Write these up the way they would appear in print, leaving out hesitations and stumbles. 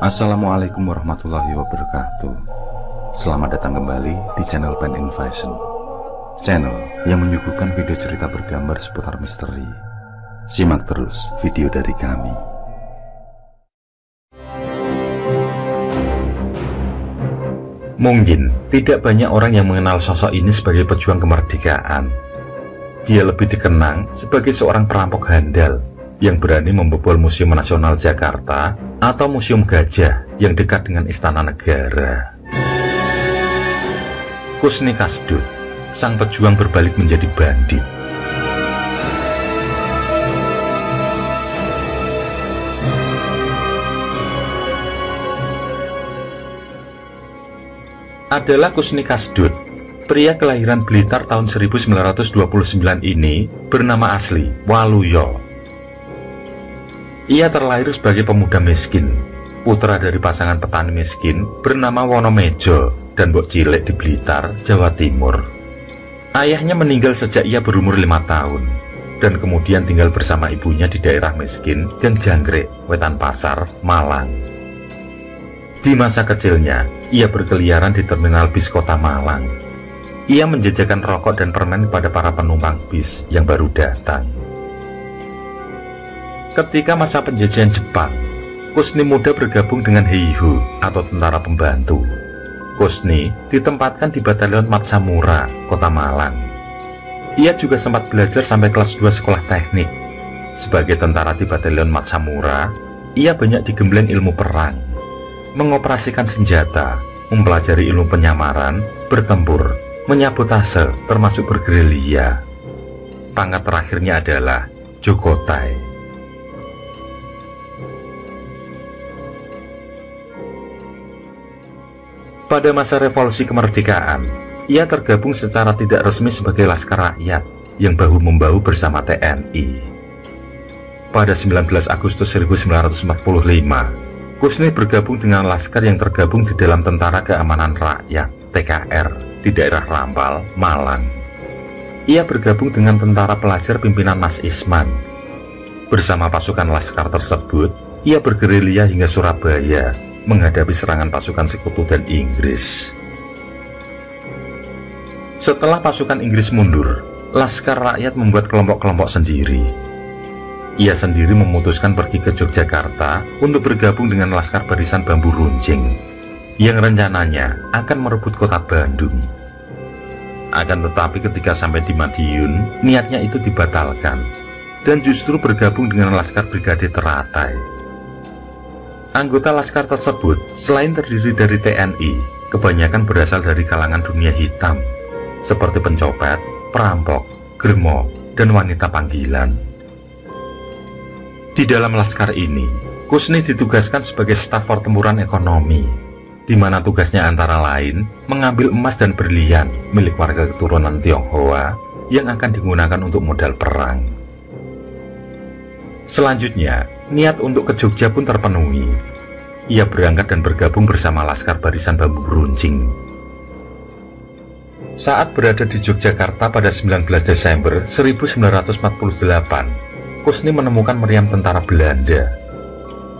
Assalamualaikum warahmatullahi wabarakatuh. Selamat datang kembali di channel Pen Invasion, channel yang menyuguhkan video cerita bergambar seputar misteri. Simak terus video dari kami. Mungkin tidak banyak orang yang mengenal sosok ini sebagai pejuang kemerdekaan. Dia lebih dikenang sebagai seorang perampok handal yang berani membobol Museum Nasional Jakarta atau Museum Gajah yang dekat dengan Istana Negara. Kusni Kasdut, sang pejuang berbalik menjadi bandit. Adalah Kusni Kasdut, pria kelahiran Blitar tahun 1929 ini bernama asli Waluyo. Ia terlahir sebagai pemuda miskin, putra dari pasangan petani miskin bernama Wonomejo dan Mbok Cilik di Blitar, Jawa Timur. Ayahnya meninggal sejak ia berumur 5 tahun, dan kemudian tinggal bersama ibunya di daerah miskin Gang Jangkrik, Wetan Pasar, Malang. Di masa kecilnya, ia berkeliaran di terminal bis kota Malang. Ia menjajakan rokok dan permen kepada para penumpang bis yang baru datang. Ketika masa penjajahan Jepang, Kusni muda bergabung dengan Heiho atau tentara pembantu. Kusni ditempatkan di Batalion Matsamura, Kota Malang. Ia juga sempat belajar sampai kelas 2 sekolah teknik. Sebagai tentara di Batalion Matsamura, ia banyak digembleng ilmu perang, mengoperasikan senjata, mempelajari ilmu penyamaran, bertempur, menyabotase, termasuk bergerilya. Pangkat terakhirnya adalah Jogotai. Pada masa revolusi kemerdekaan, ia tergabung secara tidak resmi sebagai Laskar Rakyat yang bahu-membahu bersama TNI. Pada 19 Agustus 1945, Kusni bergabung dengan Laskar yang tergabung di dalam Tentara Keamanan Rakyat (TKR) di daerah Rampal, Malang. Ia bergabung dengan tentara pelajar pimpinan Mas Isman. Bersama pasukan Laskar tersebut, ia bergerilya hingga Surabaya, menghadapi serangan pasukan Sekutu dan Inggris. Setelah pasukan Inggris mundur, Laskar Rakyat membuat kelompok-kelompok sendiri. Ia sendiri memutuskan pergi ke Yogyakarta untuk bergabung dengan Laskar Barisan Bambu Runcing yang rencananya akan merebut kota Bandung. Akan tetapi ketika sampai di Madiun, niatnya itu dibatalkan dan justru bergabung dengan Laskar Brigade Teratai. Anggota Laskar tersebut selain terdiri dari TNI, kebanyakan berasal dari kalangan dunia hitam, seperti pencopet, perampok, germo, dan wanita panggilan. Di dalam Laskar ini, Kusni ditugaskan sebagai staf pertempuran ekonomi, di mana tugasnya antara lain mengambil emas dan berlian milik warga keturunan Tionghoa yang akan digunakan untuk modal perang. Selanjutnya, niat untuk ke Jogja pun terpenuhi. Ia berangkat dan bergabung bersama Laskar Barisan Bambu Runcing. Saat berada di Yogyakarta pada 19 Desember 1948, Kusni menemukan meriam tentara Belanda.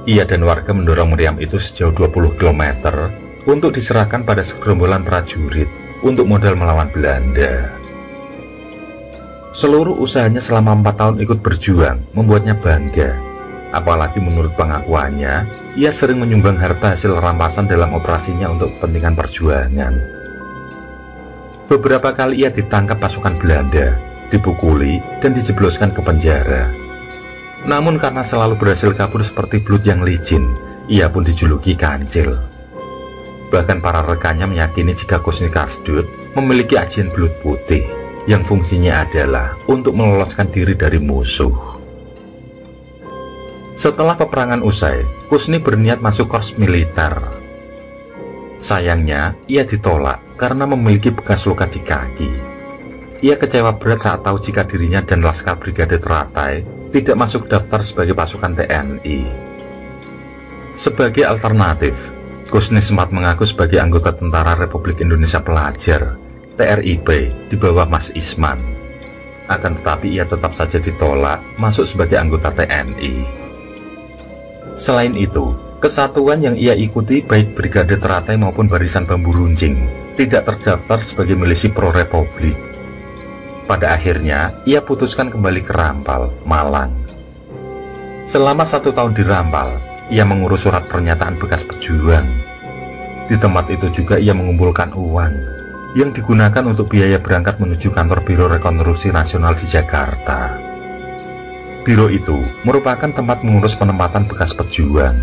Ia dan warga mendorong meriam itu sejauh 20 km untuk diserahkan pada segerombolan prajurit untuk modal melawan Belanda. Seluruh usahanya selama 4 tahun ikut berjuang membuatnya bangga. Apalagi menurut pengakuannya, ia sering menyumbang harta hasil rampasan dalam operasinya untuk kepentingan perjuangan. Beberapa kali ia ditangkap pasukan Belanda, dipukuli, dan dijebloskan ke penjara. Namun karena selalu berhasil kabur seperti belut yang licin, ia pun dijuluki Kancil. Bahkan para rekannya meyakini jika Kusni Kasdut memiliki ajian belut putih, yang fungsinya adalah untuk meloloskan diri dari musuh. Setelah peperangan usai, Kusni berniat masuk korps militer. Sayangnya, ia ditolak karena memiliki bekas luka di kaki. Ia kecewa berat saat tahu jika dirinya dan Laskar Brigade Teratai tidak masuk daftar sebagai pasukan TNI. Sebagai alternatif, Kusni sempat mengaku sebagai anggota Tentara Republik Indonesia Pelajar TRIP di bawah Mas Isman. Akan tetapi ia tetap saja ditolak masuk sebagai anggota TNI. Selain itu, kesatuan yang ia ikuti baik Brigade Teratai maupun Barisan Bambu Runcing tidak terdaftar sebagai milisi pro-republik. Pada akhirnya, ia putuskan kembali ke Rampal, Malang. Selama 1 tahun di Rampal, ia mengurus surat pernyataan bekas pejuang. Di tempat itu juga ia mengumpulkan uang yang digunakan untuk biaya berangkat menuju kantor Biro Rekonstruksi Nasional di Jakarta. Biro itu merupakan tempat mengurus penempatan bekas pejuang.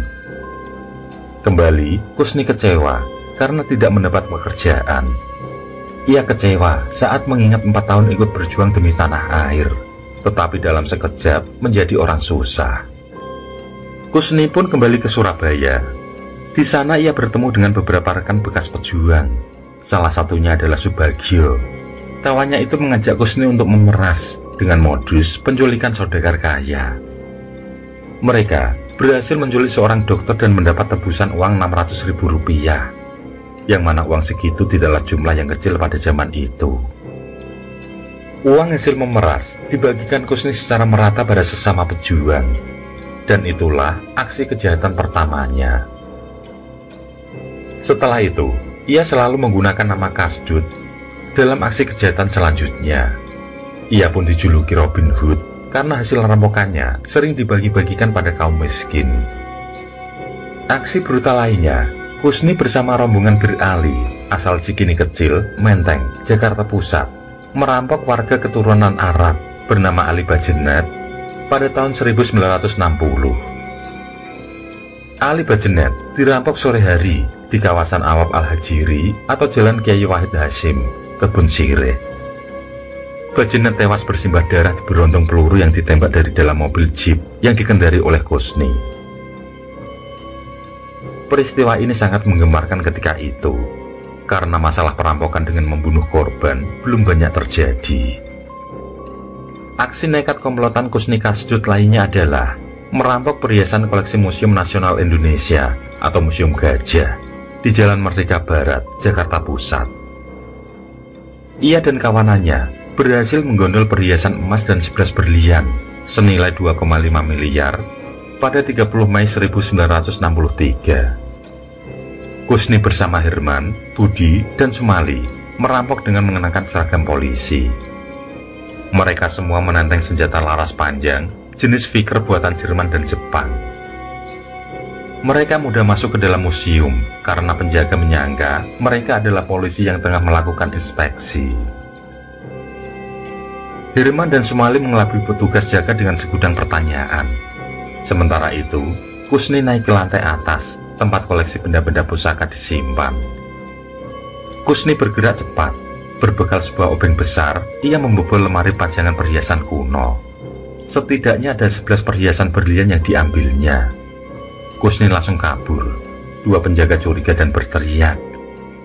Kembali, Kusni kecewa karena tidak mendapat pekerjaan. Ia kecewa saat mengingat 4 tahun ikut berjuang demi tanah air, tetapi dalam sekejap menjadi orang susah. Kusni pun kembali ke Surabaya. Di sana ia bertemu dengan beberapa rekan bekas pejuang. Salah satunya adalah Subagio. Kawannya itu mengajak Kusni untuk memeras dengan modus penculikan saudagar kaya. Mereka berhasil menculik seorang dokter dan mendapat tebusan uang Rp600.000, yang mana uang segitu tidaklah jumlah yang kecil pada zaman itu. Uang hasil memeras dibagikan Kusni secara merata pada sesama pejuang, dan itulah aksi kejahatan pertamanya. Setelah itu, ia selalu menggunakan nama Kasdut dalam aksi kejahatan selanjutnya. Ia pun dijuluki Robin Hood karena hasil rampokannya sering dibagi-bagikan pada kaum miskin. Aksi brutal lainnya, Kusni bersama rombongan Bir Ali asal Cikini Kecil, Menteng, Jakarta Pusat merampok warga keturunan Arab bernama Ali Bajenet pada tahun 1960. Ali Bajenet dirampok sore hari di kawasan Awab Al-Hajiri atau Jalan Kiai Wahid Hashim, Kebun Sirih. Bajenet tewas bersimbah darah di berontong peluru yang ditembak dari dalam mobil jeep yang dikendari oleh Kusni. Peristiwa ini sangat menggemarkan ketika itu, karena masalah perampokan dengan membunuh korban belum banyak terjadi. Aksi nekat komplotan Kusni Kasdut lainnya adalah merampok perhiasan koleksi Museum Nasional Indonesia atau Museum Gajah di Jalan Merdeka Barat, Jakarta Pusat. Ia dan kawanannya berhasil menggondol perhiasan emas dan 11 berlian senilai 2,5 miliar pada 30 Mei 1963. Kusni bersama Herman, Budi, dan Sumali merampok dengan mengenakan seragam polisi. Mereka semua menenteng senjata laras panjang jenis Vickers buatan Jerman dan Jepang. Mereka mudah masuk ke dalam museum karena penjaga menyangka mereka adalah polisi yang tengah melakukan inspeksi. Herman dan Sumali mengelabui petugas jaga dengan segudang pertanyaan. Sementara itu, Kusni naik ke lantai atas, tempat koleksi benda-benda pusaka disimpan. Kusni bergerak cepat. Berbekal sebuah obeng besar, ia membobol lemari pajangan perhiasan kuno. Setidaknya ada 11 perhiasan berlian yang diambilnya. Kusni langsung kabur. 2 penjaga curiga dan berteriak.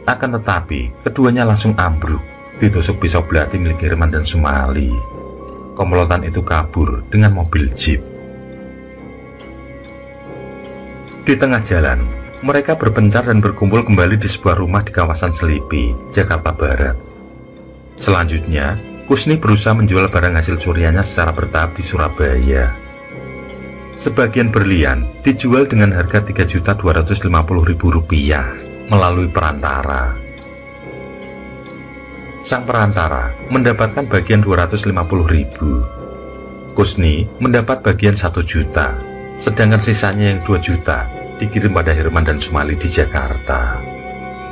Akan tetapi, keduanya langsung ambruk, ditusuk pisau belati milik Herman dan Sumali. Komplotan itu kabur dengan mobil jeep. Di tengah jalan, mereka berpencar dan berkumpul kembali di sebuah rumah di kawasan Selipi, Jakarta Barat. Selanjutnya, Kusni berusaha menjual barang hasil curiannya secara bertahap di Surabaya. Sebagian berlian dijual dengan harga Rp3.250.000 melalui perantara. Sang perantara mendapatkan bagian Rp250.000. Kusni mendapat bagian 1 juta, sedangkan sisanya yang 2 juta dikirim pada Herman dan Sumali di Jakarta.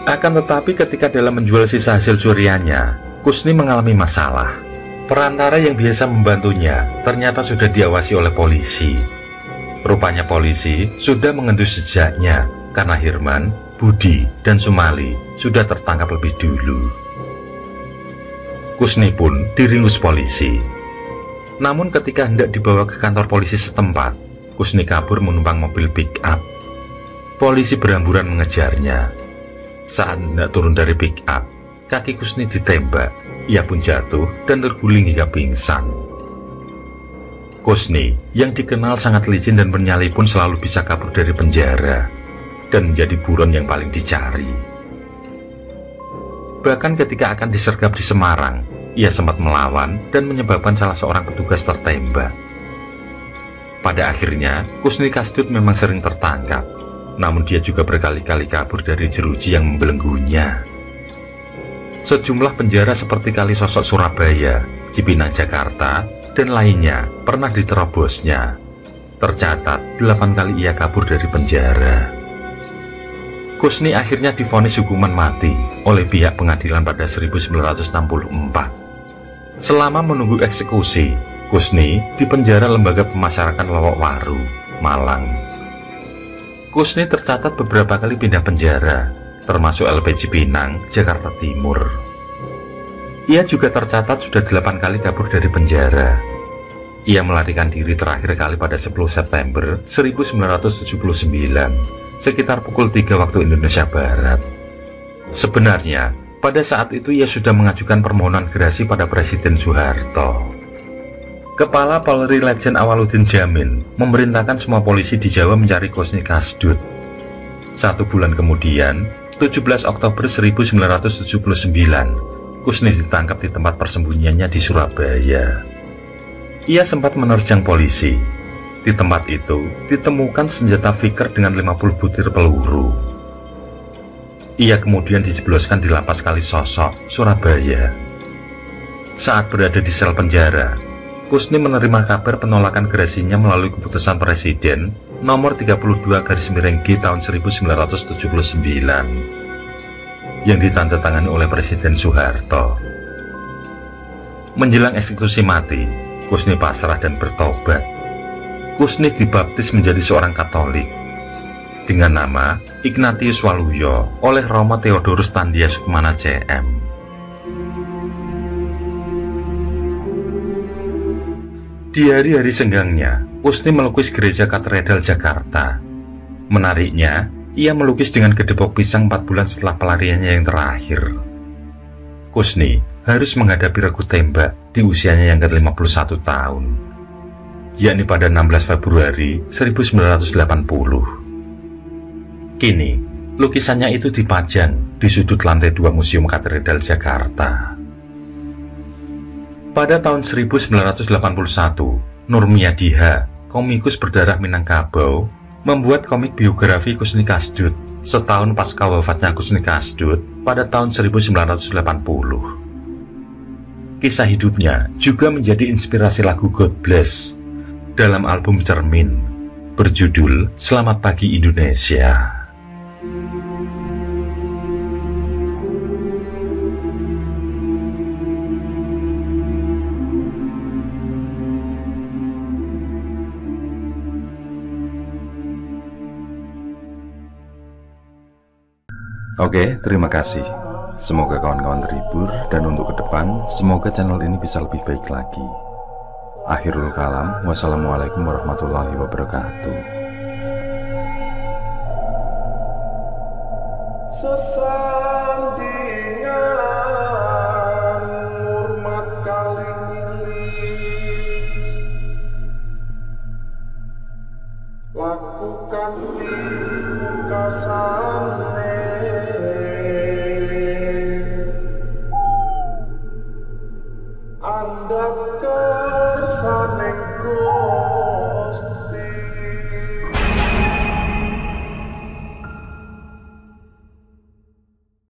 Akan tetapi ketika dalam menjual sisa hasil curiannya, Kusni mengalami masalah. Perantara yang biasa membantunya ternyata sudah diawasi oleh polisi. Rupanya polisi sudah mengendus jejaknya karena Herman, Budi, dan Sumali sudah tertangkap lebih dulu. Kusni pun diringkus polisi. Namun ketika hendak dibawa ke kantor polisi setempat, Kusni kabur menumpang mobil pick up. Polisi berhamburan mengejarnya. Saat hendak turun dari pick up, kaki Kusni ditembak. Ia pun jatuh dan terguling hingga pingsan. Kusni yang dikenal sangat licin dan bernyali pun selalu bisa kabur dari penjara dan menjadi buron yang paling dicari. Bahkan ketika akan disergap di Semarang, ia sempat melawan dan menyebabkan salah seorang petugas tertembak. Pada akhirnya, Kusni Kasdut memang sering tertangkap, namun dia juga berkali-kali kabur dari jeruji yang membelenggunya. Sejumlah penjara seperti Kalisosok Surabaya, Cipinang Jakarta, dan lainnya pernah diterobosnya. Tercatat 8 kali ia kabur dari penjara. Kusni akhirnya divonis hukuman mati oleh pihak pengadilan pada 1964. Selama menunggu eksekusi, Kusni dipenjara Lembaga Pemasyarakatan Lowokwaru, Malang. Kusni tercatat beberapa kali pindah penjara, termasuk LP Cipinang, Jakarta Timur. Ia juga tercatat sudah 8 kali kabur dari penjara. Ia melarikan diri terakhir kali pada 10 September 1979, sekitar pukul 3 waktu Indonesia Barat. Sebenarnya, pada saat itu ia sudah mengajukan permohonan gerasi pada Presiden Soeharto. Kepala Polri Letjen Awaludin Jamin memerintahkan semua polisi di Jawa mencari Kusni Kasdut. 1 bulan kemudian, 17 Oktober 1979, Kusni ditangkap di tempat persembunyiannya di Surabaya. Ia sempat menerjang polisi. Di tempat itu, ditemukan senjata Vickers dengan 50 butir peluru. Ia kemudian dijebloskan di lapas Kalisosok, Surabaya. Saat berada di sel penjara, Kusni menerima kabar penolakan gerasinya melalui keputusan Presiden nomor 32/G tahun 1979 yang ditandatangani oleh Presiden Soeharto. Menjelang eksekusi mati, Kusni pasrah dan bertobat. Kusni dibaptis menjadi seorang Katolik dengan nama Ignatius Waluyo oleh Romo Theodorus Tandia Sukmana CM. Di hari-hari senggangnya, Kusni melukis gereja katedral Jakarta. Menariknya, ia melukis dengan kedepok pisang 4 bulan setelah pelariannya yang terakhir. Kusni harus menghadapi regu tembak di usianya yang ke-51 tahun, yakni pada 16 Februari 1980. Kini, lukisannya itu dipajang di sudut lantai 2 Museum Katedral Jakarta. Pada tahun 1981, Nurmiadiha, komikus berdarah Minangkabau, membuat komik biografi Kusni Kasdut setahun pasca wafatnya Kusni Kasdut pada tahun 1980. Kisah hidupnya juga menjadi inspirasi lagu God Bless dalam album Cermin berjudul Selamat Pagi Indonesia. Oke, terima kasih. Semoga kawan-kawan terhibur, dan untuk ke depan, semoga channel ini bisa lebih baik lagi. Akhirul kalam, wassalamualaikum warahmatullahi wabarakatuh.